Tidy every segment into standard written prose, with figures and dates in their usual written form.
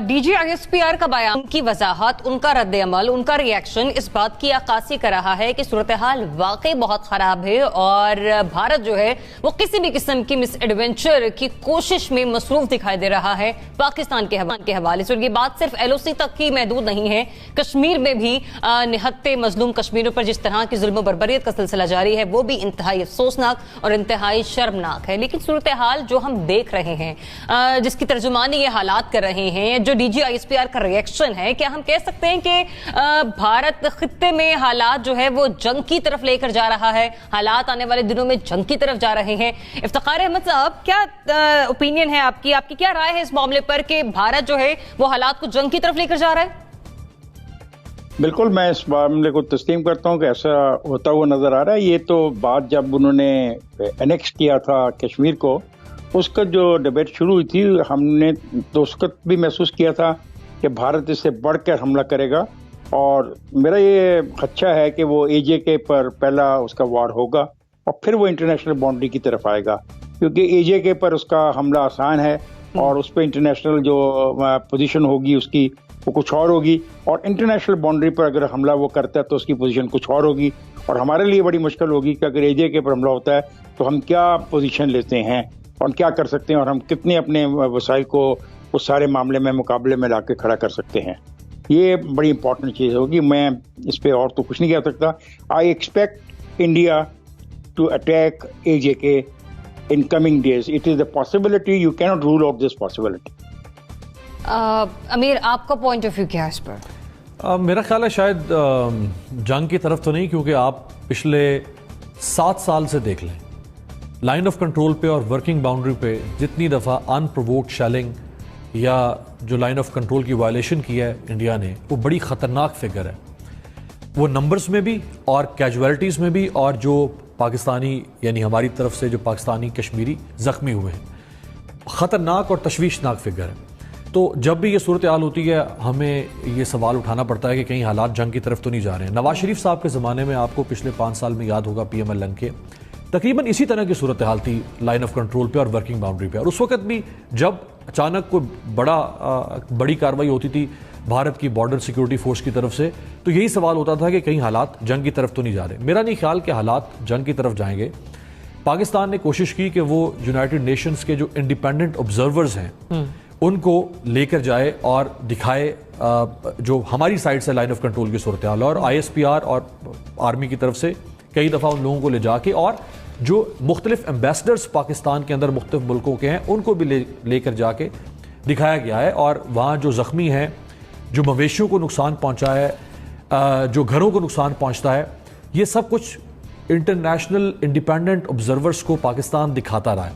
D G I S P R کا بیان کی وضاحت، ان کا رد عمل، ان کا ریئیکشن اس بات کی عکاسی کر رہا ہے کہ صورتحال واقعی بہت خراب ہے اور بھارت جو ہے وہ کسی بھی قسم کی مس ایڈونچر کی کوشش میں مصروف دکھائی دے رہا ہے پاکستان کے حوالے سے۔ اور یہ بات صرف ایل او سی تک ہی محدود نہیں ہے، کشمیر میں بھی نہتے مظلوم کشمیریوں پر جس طرح کی ظلم و بربریت کا سلسلہ جاری ہے وہ بھی انتہائی افسوسناک اور انتہائی شرمناک ہے۔ لیکن صورتحال جو ہم دیکھ رہے ہیں، جس کی ترجمانی یہ حالات کر رہے ہیں، جو D G I S P R کا ریئیکشن ہے، کیا ہم کہہ سکتے ہیں کہ بھارت خطے میں حالات جو ہے وہ جنگ کی طرف لے کر جا رہا ہے، حالات آنے والے دنوں میں جنگ کی طرف جا رہے ہیں؟ افتخار احمد صاحب، کیا اوپینین ہے آپ کی کیا رائے ہے اس معاملے پر کہ بھارت جو ہے وہ حالات کو جنگ کی طرف لے کر جا رہا ہے؟ بالکل، میں اس معاملے کو تسلیم کرتا ہوں کہ ایسا ہوتا ہوا نظر آ رہا ہے۔ یہ تو بات جب انہوں نے انیکس کیا تھا کشمیر کو، اس کا جو ڈیبیٹ شروع ہوئی تھی، ہم نے تو اس وقت بھی محسوس کیا تھا کہ بھارت اس سے بڑھ کر حملہ کرے گا، اور میرا یہ خدشہ ہے کہ وہ اے جے کے پر پہلا اس کا وار ہوگا اور پھر وہ انٹرنیشنل باؤنڈری کی طرف آئے گا، کیونکہ اے جے کے پر اس کا حملہ آسان ہے اور اس پہ انٹرنیشنل جو پوزیشن ہوگی اس کی وہ کچھ اور ہوگی، اور انٹرنیشنل باؤنڈری پر اگر حملہ وہ کرتا ہے تو اس کی پوزیشن کچھ اور ہوگی، اور ہمارے لیے بڑی مشکل ہوگی کہ اگر اے جے کے پر حملہ ہوتا ہے تو ہم کیا پوزیشن لیتے ہیں اور کیا کر سکتے ہیں، اور ہم کتنے اپنے وسائل کو اس سارے معاملے میں مقابلے میں لا کے کھڑا کر سکتے ہیں۔ یہ بڑی امپورٹنٹ چیز ہوگی۔ میں اس پہ اور تو کچھ نہیں کہہ سکتا۔ I expect India to attack A J K in coming days. It is a possibility. You cannot rule out this possibility. امیر، آپ کا پوائنٹ آف ویو کیا ہے اس پر؟ میرا خیال ہے شاید جنگ کی طرف تو نہیں، کیونکہ آپ پچھلے 7 سال سے دیکھ لیں، لائن آف کنٹرول پہ اور ورکنگ باؤنڈری پہ جتنی دفعہ ان پرووکڈ شیلنگ یا جو لائن آف کنٹرول کی وائلیشن کی ہے انڈیا نے، وہ بڑی خطرناک فگر ہے، وہ نمبرز میں بھی اور کیجویلٹیز میں بھی، اور جو پاکستانی یعنی ہماری طرف سے جو پاکستانی کشمیری زخمی ہوئے ہیں، خطرناک اور تشویشناک فگر ہے۔ تو جب بھی یہ صورتحال ہوتی ہے ہمیں یہ سوال اٹھانا پڑتا ہے کہ کہیں حالات جنگ کی طرف تو نہیں جا رہے ہیں۔ نواز شریف صاحب کے زمانے میں آپ کو پچھلے 5 سال میں یاد ہوگا پی ایم ایل این کے تقریباً اسی طرح کی صورتحال تھی لائن آف کنٹرول پہ اور ورکنگ باؤنڈری پہ، اور اس وقت بھی جب اچانک کوئی بڑی کارروائی ہوتی تھی بھارت کی بارڈر سیکیورٹی فورس کی طرف سے، تو یہی سوال ہوتا تھا کہ کہیں حالات جنگ کی طرف تو نہیں جا رہے۔ میرا نہیں خیال کہ حالات جنگ کی طرف جائیں گے۔ پاکستان نے کوشش کی کہ وہ یونائٹڈ نیشنز کے جو انڈیپینڈنٹ آبزرورز ہیں ان کو لے کر جائے اور دکھائے جو ہماری سائڈ سے لائن آف کنٹرول کی صورتحال، اور آئی ایس پی آر اور آرمی کی طرف سے کئی دفعہ ان لوگوں کو لے جا کے، اور جو مختلف ایمبیسڈرز پاکستان کے اندر مختلف ملکوں کے ہیں ان کو بھی لے کر جا کے دکھایا گیا ہے، اور وہاں جو زخمی ہیں، جو مویشیوں کو نقصان پہنچا ہے، جو گھروں کو نقصان پہنچتا ہے، یہ سب کچھ انٹرنیشنل انڈیپینڈنٹ آبزرورز کو پاکستان دکھاتا رہا ہے۔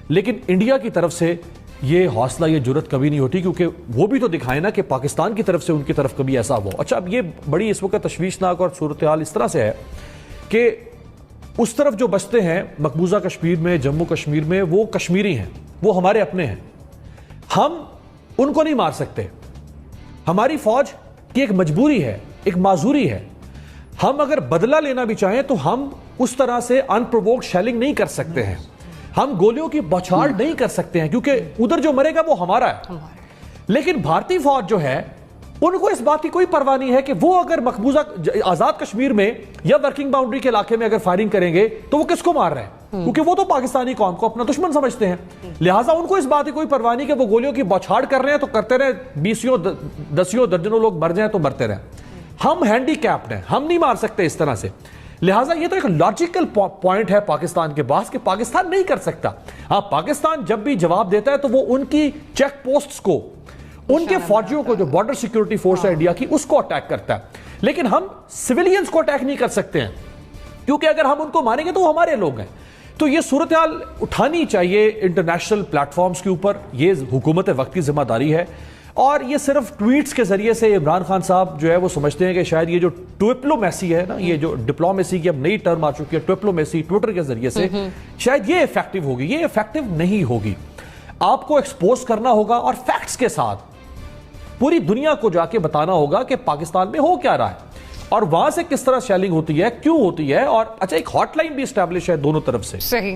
لیکن انڈیا کی طرف سے یہ حوصلہ، یہ جرت کبھی نہیں ہوتی، کیونکہ وہ بھی تو دکھائے نا کہ پاکستان کی طرف سے ان کی طرف کبھی ایسا ہوا۔ اچھا، اب یہ بڑی اس وقت تشویشناک اور صورتحال اس طرح سے ہے کہ اس طرف جو بچتے ہیں مقبوضہ کشمیر میں، جموں کشمیر میں، وہ کشمیری ہیں، وہ ہمارے اپنے ہیں، ہم ان کو نہیں مار سکتے۔ ہماری فوج کی ایک مجبوری ہے، ایک معذوری ہے، ہم اگر بدلہ لینا بھی چاہیں تو ہم اس طرح سے ان پرووکڈ شیلنگ نہیں کر سکتے ہیں، ہم گولیوں کی بوچھاڑ نہیں کر سکتے ہیں، کیونکہ ادھر جو مرے گا وہ ہمارا ہے۔ لیکن بھارتی فوج جو ہے ان کو اس بات کی کوئی پرواہ نہیں ہے کہ وہ اگر مقبوضہ آزاد کشمیر میں یا ورکنگ باؤنڈری کے علاقے میں اگر فائرنگ کریں گے تو وہ کس کو مار رہے ہیں، کیونکہ وہ تو پاکستانی قوم کو اپنا دشمن سمجھتے ہیں، لہٰذا ان کو اس بات کی کوئی پرواہ نہیں کہ وہ گولیوں کی بوچھاڑ کر رہے ہیں تو کرتے رہے، 20 درجنوں لوگ مر جائیں تو مرتے رہیں، ہم ہینڈی کیپڈ ہیں، ہم نہیں مار سکتے اس طرح سے۔ لہٰذا یہ تو ایک لاجیکل پوائنٹ ہے پاکستان کے پاس کہ پاکستان نہیں کر سکتا۔ ہاں، پاکستان جب بھی جواب دیتا ہے تو وہ ان کی چیک پوسٹس کو، ان کے فوجیوں کو، جو بارڈر سیکیورٹی فورس ہے انڈیا کی، اس کو اٹیک کرتا ہے، لیکن ہم سویلینز کو اٹیک نہیں کر سکتے ہیں، کیونکہ اگر ہم ان کو ماریں گے تو وہ ہمارے لوگ ہیں۔ تو یہ صورتحال اٹھانی چاہیے انٹرنیشنل پلیٹ فارمز کے اوپر، یہ حکومت وقت کی ذمہ داری ہے، اور یہ صرف ٹویٹس کے ذریعے سے عمران خان صاحب جو ہے وہ سمجھتے ہیں کہ شاید یہ جو ڈپلومیسی ہے نا، یہ جو ڈپلومیسی کی اب نئی ٹرم آ چکی ہے ڈپلومیسی، ٹویٹر کے ذریعے سے شاید یہ افیکٹو ہوگی، یہ افیکٹو نہیں ہوگی۔ آپ کو ایکسپوز کرنا ہوگا اور فیکٹس کے ساتھ پوری دنیا کو جا کے بتانا ہوگا کہ پاکستان میں ہو کیا رہا ہے اور وہاں سے کس طرح شیلنگ ہوتی ہے، کیوں ہوتی ہے، اور اچھا ایک ہاٹ لائن بھی اسٹیبلش ہے دونوں طرف سے۔ صحیح۔